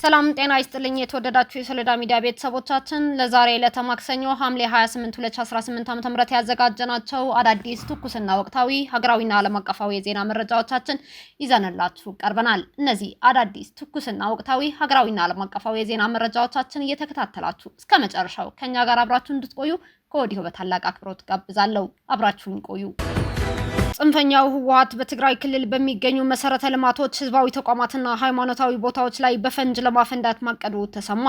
ሰላም ጤና ይስጥልኝ የተወደዳችሁ የሶሎዳ ሚዲያ ቤተሰቦቻችን ለዛሬ ለተማክሰኞ ሐምሌ 28 2018 ዓ.ም ያዘጋጀናቸው አዳዲስ ትኩስና ወቅታዊ ሀገራዊና ዓለም አቀፋዊ የዜና መረጃዎቻችን ይዘንላችሁ ቀርበናል። እነዚህ አዳዲስ ትኩስና ወቅታዊ ሀገራዊና ዓለም አቀፋዊ የዜና መረጃዎቻችን እየተከታተላችሁ እስከ መጨረሻው ከኛ ጋር አብራችሁ እንድትቆዩ ከወዲሁ በታላቅ አክብሮት ጋብዛለሁ። አብራችሁን ቆዩ። ጽንፈኛው ህወሓት በትግራይ ክልል በሚገኙ መሰረተ ልማቶች ህዝባዊ ተቋማትና ሃይማኖታዊ ቦታዎች ላይ በፈንጅ ለማፈንዳት ማቀዱ ተሰማ።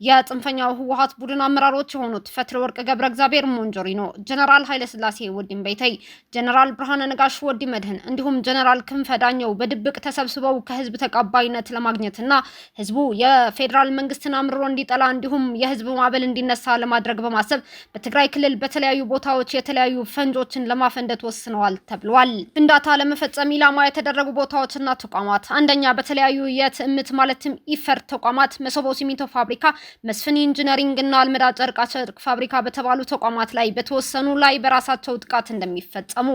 የጽንፈኛው ህወሓት ቡድን አመራሮች የሆኑት ፈትለወርቅ ገብረእግዚአብሔር ሞንጆሪኖ፣ ጀነራል ኃይለስላሴ ወዲም በይተይ፣ ጀነራል ብርሃነ ነጋሽ ወዲ መድህን እንዲሁም ጀነራል ክንፈ ዳኘው በድብቅ ተሰብስበው ከህዝብ ተቀባይነት ለማግኘትና ህዝቡ የፌዴራል መንግስትን አምርሮ እንዲጠላ እንዲሁም የህዝብ ማዕበል እንዲነሳ ለማድረግ በማሰብ በትግራይ ክልል በተለያዩ ቦታዎች የተለያዩ ፈንጆችን ለማፈንደት ወስነዋል ተብሏል። ፍንዳታ ለመፈጸም ኢላማ የተደረጉ ቦታዎችና ተቋማት አንደኛ በተለያዩ የትዕምት ማለትም ኢፈርት ተቋማት፣ መሰቦ ሲሚንቶ ፋብሪካ፣ መስፍን ኢንጂነሪንግ እና አልመዳ ጨርቃ ጨርቅ ፋብሪካ በተባሉ ተቋማት ላይ በተወሰኑ ላይ በራሳቸው ጥቃት እንደሚፈጸሙ፣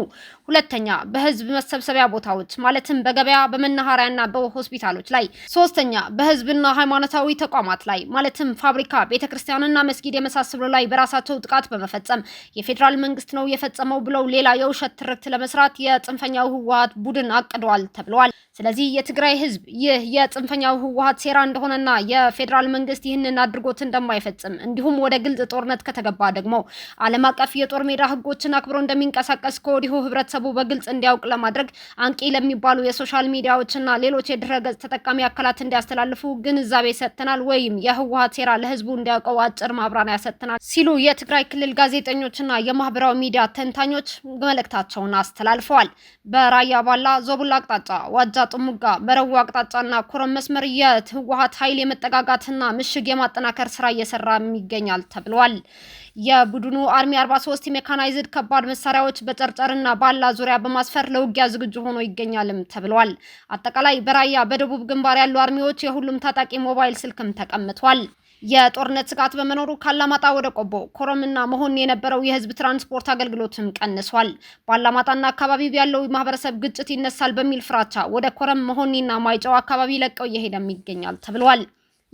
ሁለተኛ በህዝብ መሰብሰቢያ ቦታዎች ማለትም በገበያ በመናኸሪያና በሆስፒታሎች ላይ፣ ሶስተኛ በህዝብና ሃይማኖታዊ ተቋማት ላይ ማለትም ፋብሪካ፣ ቤተክርስቲያንና መስጊድ የመሳሰሉ ላይ በራሳቸው ጥቃት በመፈጸም የፌዴራል መንግስት ነው የፈጸመው ብለው ሌላ የውሸት ትርክት ለመስራት የጽንፈኛው ህወሓት ቡድን አቅዷል ተብሏል። ስለዚህ የትግራይ ህዝብ ይህ የጽንፈኛው ህወሓት ሴራ እንደሆነና የፌዴራል መንግስት ይህንን አድርጎት እንደማይፈጽም እንዲሁም ወደ ግልጽ ጦርነት ከተገባ ደግሞ ዓለም አቀፍ የጦር ሜዳ ህጎችን አክብሮ እንደሚንቀሳቀስ ከወዲሁ ህብረተሰቡ በግልጽ እንዲያውቅ ለማድረግ አንቂ ለሚባሉ የሶሻል ሚዲያዎችና ሌሎች የድረገጽ ተጠቃሚ አካላት እንዲያስተላልፉ ግንዛቤ ሰጥተናል ወይም የህወሓት ሴራ ለህዝቡ እንዲያውቀው አጭር ማብራሪያ ሰጥተናል ሲሉ የትግራይ ክልል ጋዜጠኞችና የማህበራዊ ሚዲያ ተንታኞች መልእክታቸውን አስተላልፈዋል። በራያ ባላ ዞቡላ አቅጣጫ ዋጃ ጥሙጋ በረዋ አቅጣጫና ኮረም መስመር የህወሓት ኃይል የመጠጋጋትና ምሽግ የማጠናከር ስራ እየሰራ ይገኛል ተብሏል። የቡድኑ አርሚ 43 ሜካናይዝድ ከባድ መሳሪያዎች በጨርጨርና ባላ ዙሪያ በማስፈር ለውጊያ ዝግጁ ሆኖ ይገኛልም ተብሏል። አጠቃላይ በራያ በደቡብ ግንባር ያሉ አርሚዎች የሁሉም ታጣቂ ሞባይል ስልክም ተቀምጧል። የጦርነት ስጋት በመኖሩ ካላማጣ ወደ ቆቦ ኮረምና መሆን የነበረው የህዝብ ትራንስፖርት አገልግሎትም ቀንሷል። ባላማጣና አካባቢው ያለው ማህበረሰብ ግጭት ይነሳል በሚል ፍራቻ ወደ ኮረም መሆንና ማይጨው አካባቢ ለቀው እየሄደም ይገኛል ተብሏል።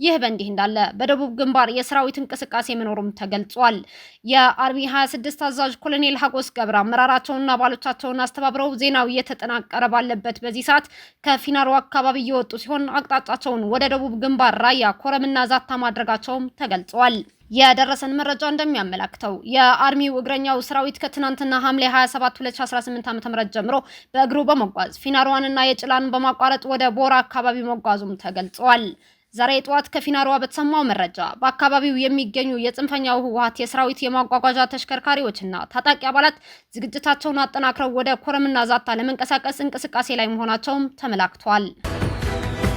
ይህ በእንዲህ እንዳለ በደቡብ ግንባር የሰራዊት እንቅስቃሴ መኖሩም ተገልጿል። የአርሚ 26 አዛዥ ኮሎኔል ሀጎስ ገብረ አመራራቸውና አባሎቻቸውን አስተባብረው ዜናው እየተጠናቀረ ባለበት በዚህ ሰዓት ከፊናሮ አካባቢ እየወጡ ሲሆን አቅጣጫቸውን ወደ ደቡብ ግንባር ራያ ኮረምና ዛታ ማድረጋቸውም ተገልጿል። የደረሰን መረጃ እንደሚያመላክተው የአርሚው እግረኛው ሰራዊት ከትናንትና ሐምሌ 27 2018 ዓ.ም ጀምሮ በእግሩ በመጓዝ ፊናሮዋንና የጭላን በማቋረጥ ወደ ቦራ አካባቢ መጓዙም ተገልጿል። ዛሬ ጠዋት ከፊናሮዋ በተሰማው መረጃ በአካባቢው የሚገኙ የጽንፈኛው ህወሓት የሰራዊት የማጓጓዣ ተሽከርካሪዎችና ታጣቂ አባላት ዝግጅታቸውን አጠናክረው ወደ ኮረምና ዛታ ለመንቀሳቀስ እንቅስቃሴ ላይ መሆናቸውም ተመላክቷል።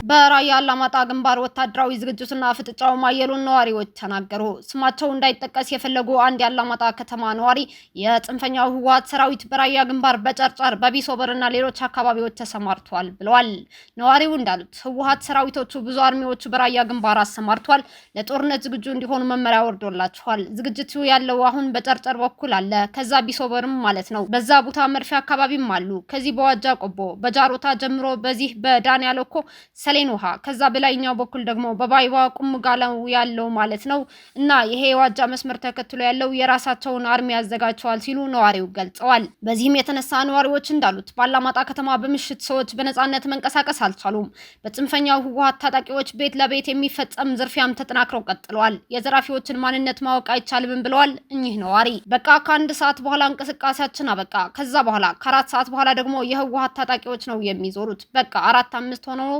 በራያ አላማጣ ግንባር ወታደራዊ ዝግጅትና ፍጥጫው ማየሉን ነዋሪዎች ተናገሩ። ስማቸው እንዳይጠቀስ የፈለጉ አንድ የአላማጣ ከተማ ነዋሪ የጽንፈኛው ህወሓት ሰራዊት በራያ ግንባር በጨርጨር በቢሶበርና ሌሎች አካባቢዎች ተሰማርቷል ብለዋል። ነዋሪው እንዳሉት ህወሓት ሰራዊቶቹ ብዙ አርሚዎቹ በራያ ግንባር አሰማርቷል። ለጦርነት ዝግጁ እንዲሆኑ መመሪያ ወርዶላቸዋል። ዝግጅቱ ያለው አሁን በጨርጨር በኩል አለ። ከዛ ቢሶበርም ማለት ነው። በዛ ቦታ መርፊያ አካባቢም አሉ። ከዚህ በዋጃ ቆቦ በጃሮታ ጀምሮ በዚህ በዳን ያለኮ ሰሌን ውሃ ከዛ በላይኛው በኩል ደግሞ በባይዋ ቁምጋላው ያለው ማለት ነው እና ይሄ የዋጃ መስመር ተከትሎ ያለው የራሳቸውን አርሚ ያዘጋጀዋል ሲሉ ነዋሪው ገልጸዋል። በዚህም የተነሳ ነዋሪዎች እንዳሉት ባላማጣ ከተማ በምሽት ሰዎች በነጻነት መንቀሳቀስ አልቻሉም። በጽንፈኛው ህወሓት ታጣቂዎች ቤት ለቤት የሚፈጸም ዝርፊያም ተጠናክረው ቀጥለዋል። የዘራፊዎችን ማንነት ማወቅ አይቻልም ብለዋል እኚህ ነዋሪ። በቃ ከአንድ ሰዓት በኋላ እንቅስቃሴያችን አበቃ። ከዛ በኋላ ከ4 ሰዓት በኋላ ደግሞ የህወሓት ታጣቂዎች ነው የሚዞሩት። በቃ 4-5 ሆነው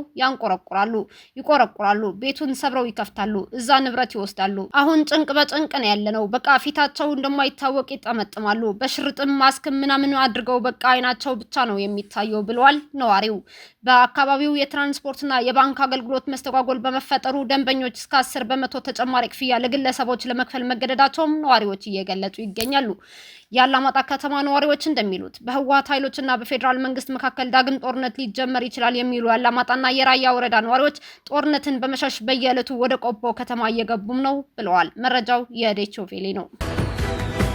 ይቆረቁራሉ፣ ቤቱን ሰብረው ይከፍታሉ፣ እዛ ንብረት ይወስዳሉ። አሁን ጭንቅ በጭንቅ ነው ያለነው። በቃ ፊታቸው እንደማይታወቅ ይጠመጥማሉ። በሽርጥም ማስክ ምናምን አድርገው በቃ አይናቸው ብቻ ነው የሚታየው ብለዋል ነዋሪው። በአካባቢው የትራንስፖርትና የባንክ አገልግሎት መስተጓጎል በመፈጠሩ ደንበኞች እስከ 10% ተጨማሪ ክፍያ ለግለሰቦች ለመክፈል መገደዳቸውም ነዋሪዎች እየገለጹ ይገኛሉ። የአላማጣ ከተማ ነዋሪዎች እንደሚሉት በህወሓት ኃይሎችና በፌዴራል መንግስት መካከል ዳግም ጦርነት ሊጀመር ይችላል የሚሉ የአላማጣና የራያ ወረዳ ነዋሪዎች ጦርነትን በመሸሽ በየዕለቱ ወደ ቆቦ ከተማ እየገቡም ነው ብለዋል። መረጃው የዴቾ ቬሌ ነው።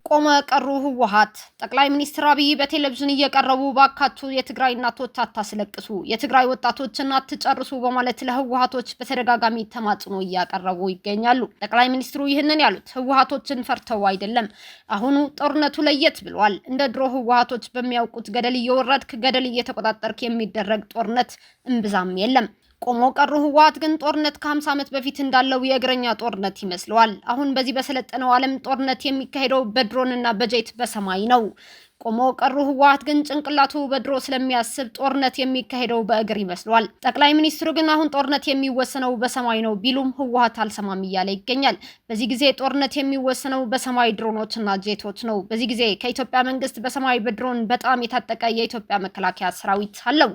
ቆመ ቀሩ ህወሓት ጠቅላይ ሚኒስትር አብይ በቴሌቪዥን እየቀረቡ ባካችሁ የትግራይ እናቶች አታስለቅሱ፣ የትግራይ ወጣቶችን አትጨርሱ በማለት ለህወሓቶች በተደጋጋሚ ተማጽኖ እያቀረቡ ይገኛሉ። ጠቅላይ ሚኒስትሩ ይህንን ያሉት ህወሓቶችን ፈርተው አይደለም። አሁኑ ጦርነቱ ለየት ብሏል። እንደ ድሮ ህወሓቶች በሚያውቁት ገደል እየወረድክ ገደል እየተቆጣጠርክ የሚደረግ ጦርነት እምብዛም የለም። ቆሞ ቀሩ ህወሓት ግን ጦርነት ከ50 ዓመት በፊት እንዳለው የእግረኛ ጦርነት ይመስለዋል። አሁን በዚህ በሰለጠነው ዓለም ጦርነት የሚካሄደው በድሮንና በጄት በሰማይ ነው። ቆሞ ቀሩ ህወሓት ግን ጭንቅላቱ በድሮ ስለሚያስብ ጦርነት የሚካሄደው በእግር ይመስለዋል። ጠቅላይ ሚኒስትሩ ግን አሁን ጦርነት የሚወሰነው በሰማይ ነው ቢሉም ህወሓት አልሰማም እያለ ይገኛል። በዚህ ጊዜ ጦርነት የሚወሰነው በሰማይ ድሮኖችና ጄቶች ነው። በዚህ ጊዜ ከኢትዮጵያ መንግስት በሰማይ በድሮን በጣም የታጠቀ የኢትዮጵያ መከላከያ ሰራዊት አለው።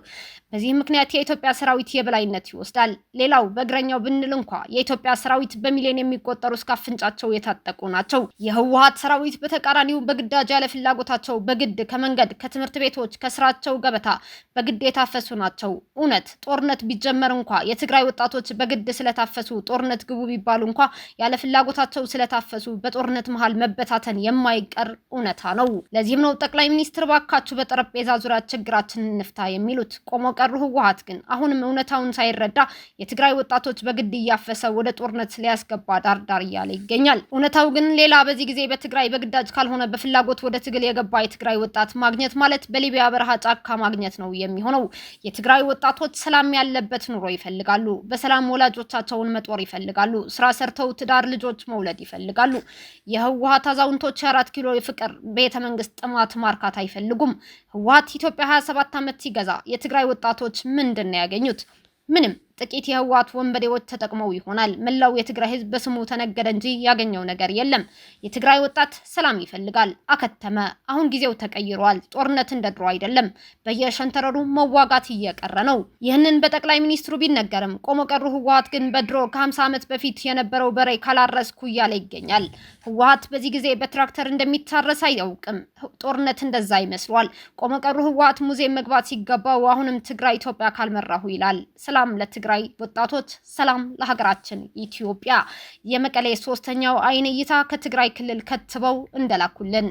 በዚህ ምክንያት የኢትዮጵያ ሰራዊት የበላይነት ይወስዳል። ሌላው በእግረኛው ብንል እንኳ የኢትዮጵያ ሰራዊት በሚሊዮን የሚቆጠሩ እስከ አፍንጫቸው የታጠቁ ናቸው። የህወሓት ሰራዊት በተቃራኒው በግዳጅ ያለ ፍላጎታቸው በግድ ከመንገድ ከትምህርት ቤቶች ከስራቸው ገበታ በግድ የታፈሱ ናቸው። እውነት ጦርነት ቢጀመር እንኳ የትግራይ ወጣቶች በግድ ስለታፈሱ ጦርነት ግቡ ቢባሉ እንኳ ያለ ፍላጎታቸው ስለታፈሱ በጦርነት መሃል መበታተን የማይቀር እውነታ ነው። ለዚህም ነው ጠቅላይ ሚኒስትር ባካችሁ በጠረጴዛ ዙሪያ ችግራችንን እንፍታ የሚሉት። ቆሞ ቀሩ ህወሓት ግን አሁንም እውነታውን ሳይረዳ የትግራይ ወጣቶች በግድ እያፈሰ ወደ ጦርነት ሊያስገባ ዳርዳር እያለ ይገኛል። እውነታው ግን ሌላ። በዚህ ጊዜ በትግራይ በግዳጅ ካልሆነ በፍላጎት ወደ ትግል የገባ የትግራይ ወጣት ማግኘት ማለት በሊቢያ በረሃ ጫካ ማግኘት ነው የሚሆነው። የትግራይ ወጣቶች ሰላም ያለበት ኑሮ ይፈልጋሉ። በሰላም ወላጆቻቸውን መጦር ይፈልጋሉ። ስራ ሰርተው ትዳር ልጆች መውለድ ይፈልጋሉ። የህወሓት አዛውንቶች 4 ኪሎ የፍቅር ቤተ መንግስት ጥማት ማርካት አይፈልጉም። ህወሓት ኢትዮጵያ 27 ዓመት ሲገዛ የትግራይ ወጣቶች ምንድን ነው ያገኙት? ምንም። ጥቂት የህወሓት ወንበዴዎች ተጠቅመው ይሆናል። መላው የትግራይ ህዝብ በስሙ ተነገደ እንጂ ያገኘው ነገር የለም። የትግራይ ወጣት ሰላም ይፈልጋል። አከተመ። አሁን ጊዜው ተቀይሯል። ጦርነት እንደድሮ አይደለም። በየሸንተረሩ መዋጋት እየቀረ ነው። ይህንን በጠቅላይ ሚኒስትሩ ቢነገርም ቆሞ ቀሩ ህወሓት ግን በድሮ ከ50 ዓመት በፊት የነበረው በሬ ካላረስኩ እያለ ይገኛል። ህወሓት በዚህ ጊዜ በትራክተር እንደሚታረስ አያውቅም። ጦርነት እንደዛ ይመስሏል። ቆሞ ቀሩ ህወሓት ሙዚየም መግባት ሲገባው አሁንም ትግራይ ኢትዮጵያ ካልመራሁ ይላል። ሰላም ለትግራይ ወጣቶች፣ ሰላም ለሀገራችን ኢትዮጵያ። የመቀሌ 3ኛው አይን እይታ ከትግራይ ክልል ከትበው እንደላኩልን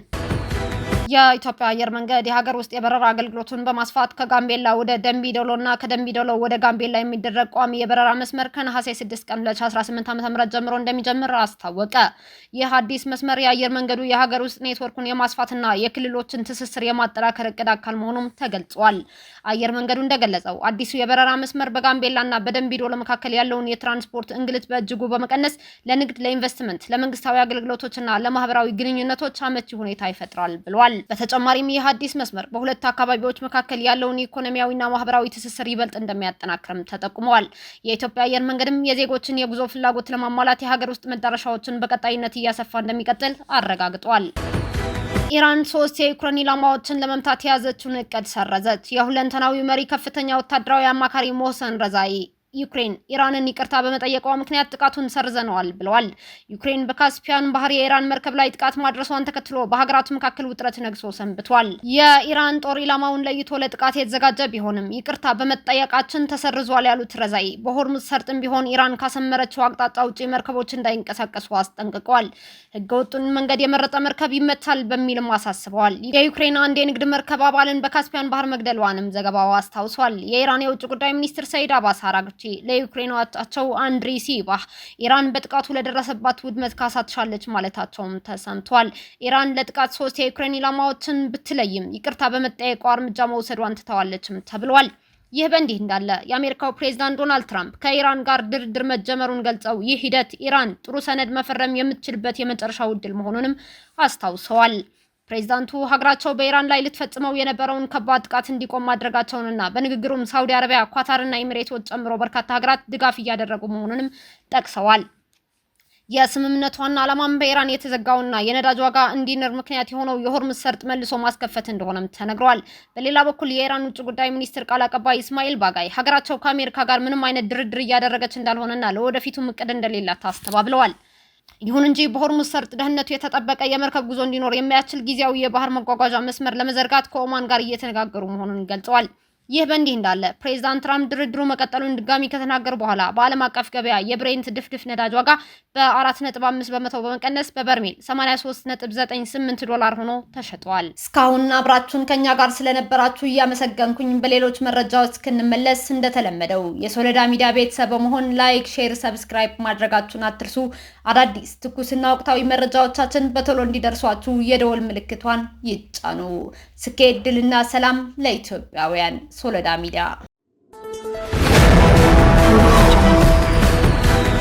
የኢትዮጵያ አየር መንገድ የሀገር ውስጥ የበረራ አገልግሎቱን በማስፋት ከጋምቤላ ወደ ደምቢዶሎና ከደምቢዶሎ ወደ ጋምቤላ የሚደረግ ቋሚ የበረራ መስመር ከነሐሴ 6 ቀን 2018 ዓ.ም ጀምሮ እንደሚጀምር አስታወቀ። ይህ አዲስ መስመር የአየር መንገዱ የሀገር ውስጥ ኔትወርኩን የማስፋትና የክልሎችን ትስስር የማጠናከር እቅድ አካል መሆኑም ተገልጿል። አየር መንገዱ እንደገለጸው አዲሱ የበረራ መስመር በጋምቤላና በደምቢዶሎ መካከል ያለውን የትራንስፖርት እንግልት በእጅጉ በመቀነስ ለንግድ፣ ለኢንቨስትመንት፣ ለመንግስታዊ አገልግሎቶችና ለማህበራዊ ግንኙነቶች አመቺ ሁኔታ ይፈጥራል ብሏል። በተጨማሪም ይህ አዲስ መስመር በሁለት አካባቢዎች መካከል ያለውን ኢኮኖሚያዊና ማህበራዊ ትስስር ይበልጥ እንደሚያጠናክርም ተጠቁመዋል። የኢትዮጵያ አየር መንገድም የዜጎችን የጉዞ ፍላጎት ለማሟላት የሀገር ውስጥ መዳረሻዎችን በቀጣይነት እያሰፋ እንደሚቀጥል አረጋግጧል። ኢራን 3 የዩክሬን ኢላማዎችን ለመምታት የያዘችውን እቅድ ሰረዘች። የሁለንተናዊ መሪ ከፍተኛ ወታደራዊ አማካሪ ሞህሰን ረዛኢ ዩክሬን ኢራንን ይቅርታ በመጠየቋ ምክንያት ጥቃቱን ሰርዘነዋል ብለዋል። ዩክሬን በካስፒያን ባህር የኢራን መርከብ ላይ ጥቃት ማድረሷን ተከትሎ በሀገራቱ መካከል ውጥረት ነግሶ ሰንብቷል። የኢራን ጦር ኢላማውን ለይቶ ለጥቃት የተዘጋጀ ቢሆንም ይቅርታ በመጠየቃችን ተሰርዟል ያሉት ረዛኢ በሆርሙዝ ሰርጥም ቢሆን ኢራን ካሰመረችው አቅጣጫ ውጪ መርከቦች እንዳይንቀሳቀሱ አስጠንቅቀዋል። ህገወጡን መንገድ የመረጠ መርከብ ይመታል በሚልም አሳስበዋል። የዩክሬን አንድ የንግድ መርከብ አባልን በካስፒያን ባህር መግደሏንም ዘገባው አስታውሷል። የኢራን የውጭ ጉዳይ ሚኒስትር ሰይድ አባስ አራግቺ ለዩክሬናቸው አንድሪ ሲባህ ኢራን በጥቃቱ ለደረሰባት ውድመት ካሳ ትሻለች ማለታቸውም ተሰምቷል። ኢራን ለጥቃት 3 የዩክሬን ኢላማዎችን ብትለይም ይቅርታ በመጠየቋ እርምጃ መውሰዷን ትተዋለችም ተብሏል። ይህ በእንዲህ እንዳለ የአሜሪካው ፕሬዝዳንት ዶናልድ ትራምፕ ከኢራን ጋር ድርድር መጀመሩን ገልጸው ይህ ሂደት ኢራን ጥሩ ሰነድ መፈረም የምትችልበት የመጨረሻው ዕድል መሆኑንም አስታውሰዋል። ፕሬዝዳንቱ ሀገራቸው በኢራን ላይ ልትፈጽመው የነበረውን ከባድ ጥቃት እንዲቆም ማድረጋቸውንና በንግግሩም ሳውዲ አረቢያ፣ ኳታርና ኤሚሬቶች ጨምሮ በርካታ ሀገራት ድጋፍ እያደረጉ መሆኑንም ጠቅሰዋል። የስምምነቱ ዋና ዓላማም በኢራን የተዘጋውና የነዳጅ ዋጋ እንዲንር ምክንያት የሆነው የሆርሙዝ ሰርጥ መልሶ ማስከፈት እንደሆነም ተነግሯል። በሌላ በኩል የኢራን ውጭ ጉዳይ ሚኒስትር ቃል አቀባይ እስማኤል ባጋይ ሀገራቸው ከአሜሪካ ጋር ምንም አይነት ድርድር እያደረገች እንዳልሆነና ለወደፊቱም እቅድ እንደሌላት አስተባብለዋል። ይሁን እንጂ በሆርሙዝ ሰርጥ ደህንነቱ የተጠበቀ የመርከብ ጉዞ እንዲኖር የሚያስችል ጊዜያዊ የባህር መጓጓዣ መስመር ለመዘርጋት ከኦማን ጋር እየተነጋገሩ መሆኑን ገልጸዋል። ይህ በእንዲህ እንዳለ ፕሬዚዳንት ትራምፕ ድርድሩ መቀጠሉን ድጋሚ ከተናገሩ በኋላ በዓለም አቀፍ ገበያ የብሬንት ድፍድፍ ነዳጅ ዋጋ በ4.5 በመቶ በመቀነስ በበርሜል $83.98 ሆኖ ተሸጧል። እስካሁን አብራችሁን ከኛ ጋር ስለነበራችሁ እያመሰገንኩኝ በሌሎች መረጃዎች እስክንመለስ እንደተለመደው የሶሎዳ ሚዲያ ቤተሰብ በመሆን ላይክ፣ ሼር፣ ሰብስክራይብ ማድረጋችሁን አትርሱ። አዳዲስ ትኩስና ወቅታዊ መረጃዎቻችን በቶሎ እንዲደርሷችሁ የደወል ምልክቷን ይጫኑ። ስኬት፣ ድልና ሰላም ለኢትዮጵያውያን። ሶሎዳ ሚዲያ